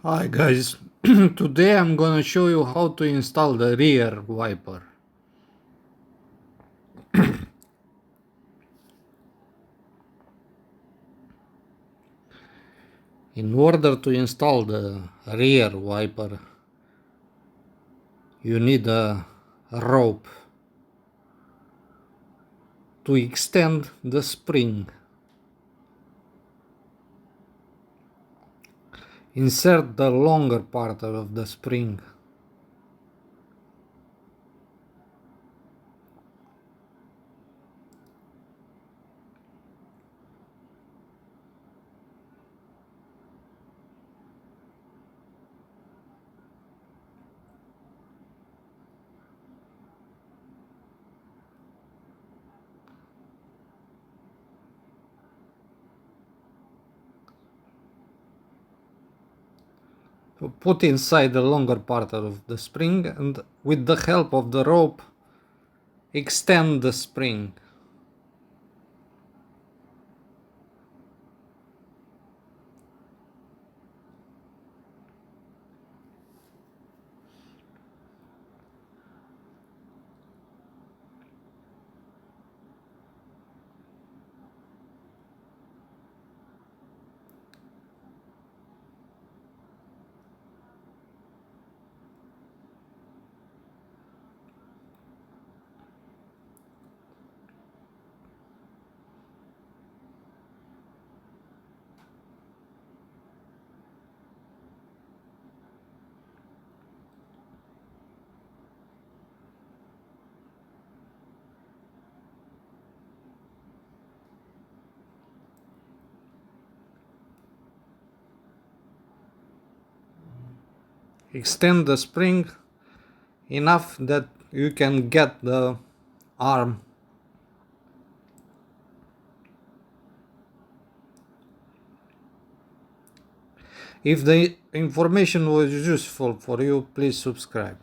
Hi guys, today I'm gonna show you how to install the rear wiper. In order to install the rear wiper, you need a rope to extend the spring. Insert the longer part of the spring. Put inside the longer part of the spring and with the help of the rope extend the spring. Extend the spring enough that you can get the arm. If the information was useful for you, please subscribe.